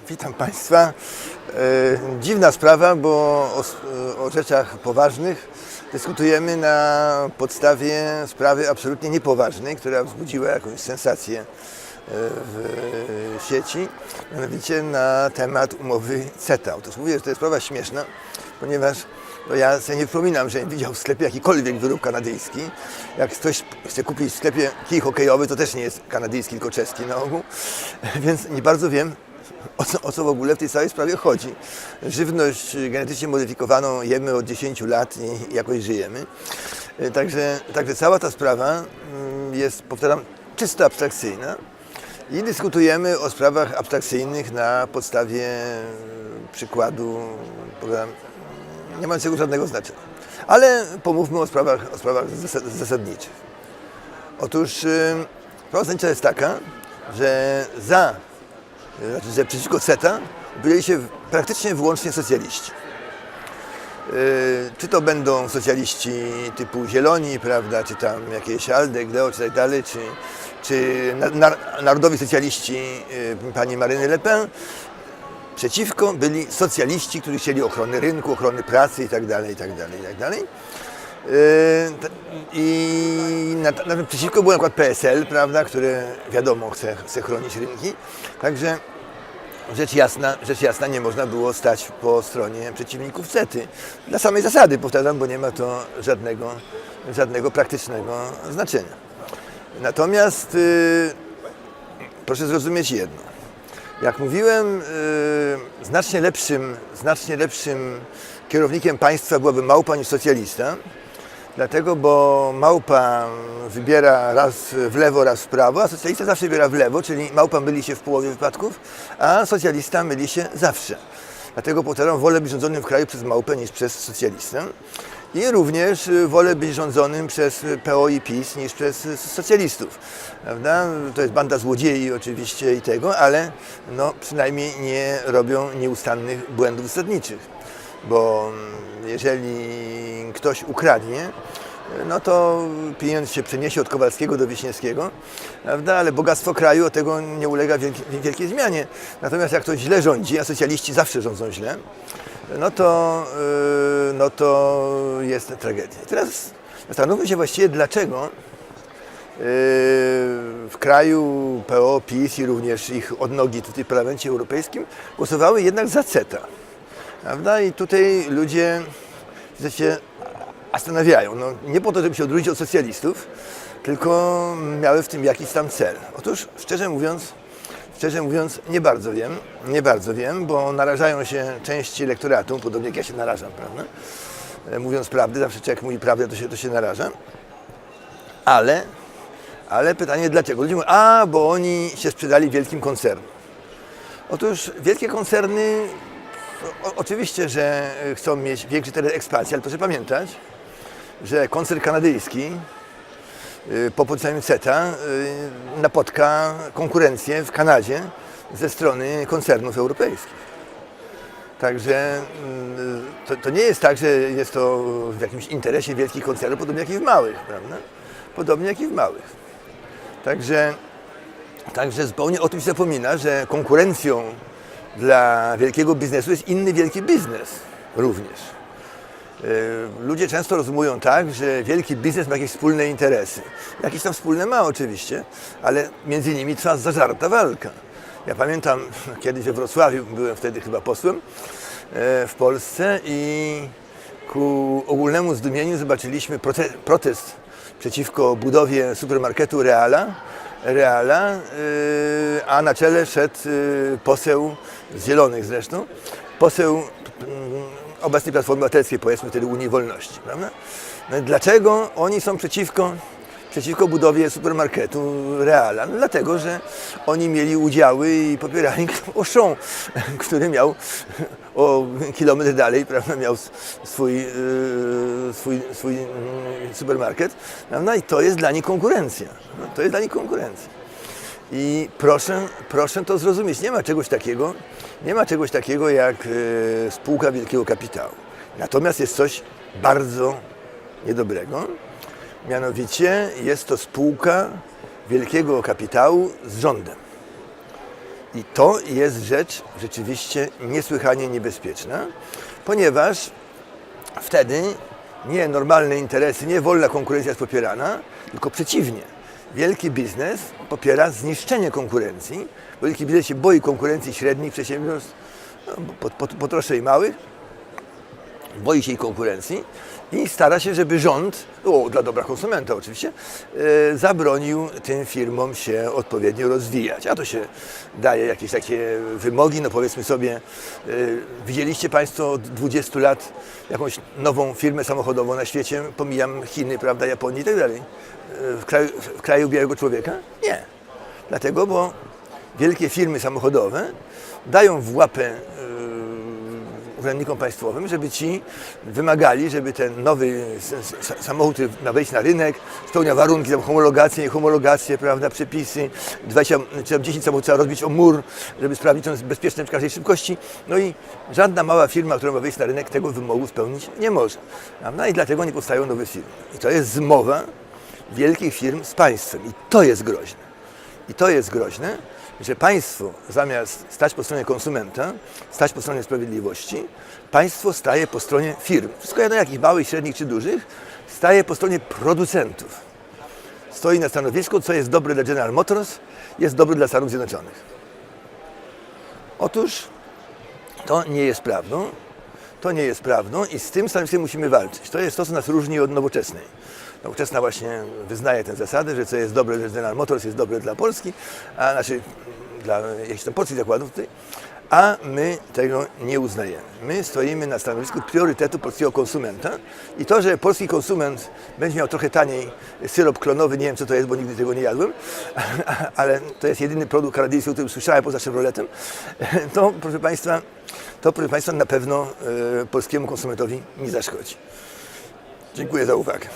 Witam Państwa. Dziwna sprawa, bo o rzeczach poważnych dyskutujemy na podstawie sprawy absolutnie niepoważnej, która wzbudziła jakąś sensację w sieci, mianowicie na temat umowy CETA. Otóż mówię, że to jest sprawa śmieszna, ponieważ ja sobie nie przypominam, że widział w sklepie jakikolwiek wyrób kanadyjski. Jak ktoś chce kupić w sklepie kij hokejowy, to też nie jest kanadyjski, tylko czeski na ogół. Więc nie bardzo wiem, o co w ogóle w tej całej sprawie chodzi. Żywność genetycznie modyfikowaną jemy od 10 lat i jakoś żyjemy. Także cała ta sprawa jest, powtarzam, czysto abstrakcyjna i dyskutujemy o sprawach abstrakcyjnych na podstawie przykładu, nie mającego żadnego znaczenia. Ale pomówmy o sprawach zasadniczych. Otóż sprawa zasadnicza jest taka, że przeciwko CETA byli się praktycznie wyłącznie socjaliści. Czy to będą socjaliści typu Zieloni, prawda, czy tam jakieś ALDE, GDO, czy tak dalej, czy narodowi socjaliści pani Maryny Le Pen. Przeciwko byli socjaliści, którzy chcieli ochrony rynku, ochrony pracy i tak dalej, i tak dalej, i tak dalej. I przeciwko był na przykład PSL, prawda, które wiadomo chce chronić rynki. Także rzecz jasna nie można było stać po stronie przeciwników CETY. Dla samej zasady, powtarzam, bo nie ma to żadnego praktycznego znaczenia. Natomiast proszę zrozumieć jedno. Jak mówiłem, znacznie lepszym kierownikiem państwa byłaby małpa niż socjalista. Dlatego, bo małpa wybiera raz w lewo, raz w prawo, a socjalista zawsze wybiera w lewo, czyli małpa myli się w połowie wypadków, a socjalista myli się zawsze. Dlatego powtarzam, wolę być rządzonym w kraju przez małpę niż przez socjalistę. I również wolę być rządzonym przez PO i PiS niż przez socjalistów. Prawda? To jest banda złodziei oczywiście i tego, ale no, przynajmniej nie robią nieustannych błędów zasadniczych. Bo jeżeli ktoś ukradnie, no to pieniądz się przeniesie od Kowalskiego do Wiśniewskiego, prawda? Ale bogactwo kraju od tego nie ulega wielkiej zmianie. Natomiast jak ktoś źle rządzi, a socjaliści zawsze rządzą źle, no to jest tragedia. I teraz zastanówmy się właściwie, dlaczego w kraju PO, PiS i również ich odnogi tutaj w Parlamencie Europejskim głosowały jednak za CETA. Prawda? I tutaj ludzie się zastanawiają, no, nie po to, żeby się odróżnić od socjalistów, tylko miały w tym jakiś tam cel. Otóż, szczerze mówiąc, nie bardzo wiem, bo narażają się części elektoratu, podobnie jak ja się narażam, prawda? Mówiąc prawdę, zawsze człowiek mówi prawdę, to się naraża. Ale pytanie dlaczego? Ludzie mówią, bo oni się sprzedali wielkim koncernom. Otóż wielkie koncerny oczywiście, że chcą mieć większy teren ekspansji, ale proszę pamiętać, że koncern kanadyjski po podpisaniu CETA napotka konkurencję w Kanadzie ze strony koncernów europejskich. Także to nie jest tak, że jest to w jakimś interesie wielkich koncernów, podobnie jak i w małych, prawda? Podobnie jak i w małych. Także zupełnie o tym się zapomina, że konkurencją dla wielkiego biznesu jest inny wielki biznes również. Ludzie często rozumują tak, że wielki biznes ma jakieś wspólne interesy. Jakieś tam wspólne ma oczywiście, ale między nimi trwa zażarta walka. Ja pamiętam kiedyś we Wrocławiu, byłem wtedy chyba posłem w Polsce i ku ogólnemu zdumieniu zobaczyliśmy protest przeciwko budowie supermarketu Reala, a na czele szedł poseł z Zielonych zresztą, poseł obecnej Platformy Obywatelskiej, powiedzmy wtedy Unii Wolności, prawda? No, dlaczego oni są przeciwko budowie supermarketu Reala? No, dlatego, że oni mieli udziały i popierali Auchan, który miał o kilometr dalej, prawda, miał swój supermarket, prawda? I to jest dla nich konkurencja. No, to jest dla nich konkurencja. I proszę to zrozumieć, nie ma czegoś takiego jak spółka wielkiego kapitału. Natomiast jest coś bardzo niedobrego, mianowicie jest to spółka wielkiego kapitału z rządem. I to jest rzecz rzeczywiście niesłychanie niebezpieczna, ponieważ wtedy nie normalne interesy, nie wolna konkurencja jest popierana, tylko przeciwnie. Wielki biznes popiera zniszczenie konkurencji, bo wielki biznes się boi konkurencji średnich przedsiębiorstw, po trosze i małych, boi się ich konkurencji i stara się, żeby rząd, dla dobra konsumenta oczywiście, zabronił tym firmom się odpowiednio rozwijać. A to się daje jakieś takie wymogi, no powiedzmy sobie, widzieliście Państwo od 20 lat jakąś nową firmę samochodową na świecie, pomijam Chiny, prawda, Japonię i tak dalej, w kraju białego człowieka? Nie. Dlatego, bo wielkie firmy samochodowe dają w łapę urzędnikom państwowym, żeby ci wymagali, żeby ten nowy samochód, który ma wejść na rynek, spełnia warunki, tam homologację, prawda, przepisy, 20 czy 10 samochodów trzeba rozbić o mur, żeby sprawdzić, że on jest bezpieczny w każdej szybkości. No i żadna mała firma, która ma wejść na rynek, tego wymogu spełnić nie może. Prawda? I dlatego nie powstają nowe firmy. I to jest zmowa wielkich firm z państwem. I to jest groźne. I to jest groźne, że państwo zamiast stać po stronie konsumenta, stać po stronie sprawiedliwości, państwo staje po stronie firm. Wszystko jedno, jakich małych, średnich czy dużych, staje po stronie producentów. Stoi na stanowisku, co jest dobre dla General Motors, jest dobre dla Stanów Zjednoczonych. Otóż to nie jest prawdą. To nie jest prawdą i z tym stanowiskiem musimy walczyć. To jest to, co nas różni od nowoczesnej. Nowoczesna właśnie wyznaje tę zasadę, że co jest dobre dla General Motors jest dobre dla Polski, a znaczy dla jakichś tam polskich zakładów tutaj, a my tego nie uznajemy. My stoimy na stanowisku priorytetu polskiego konsumenta i to, że polski konsument będzie miał trochę taniej syrop klonowy, nie wiem co to jest, bo nigdy tego nie jadłem, ale to jest jedyny produkt kanadyjski, o którym słyszałem poza Chevroletem, to proszę Państwa na pewno polskiemu konsumentowi nie zaszkodzi. Dziękuję za uwagę.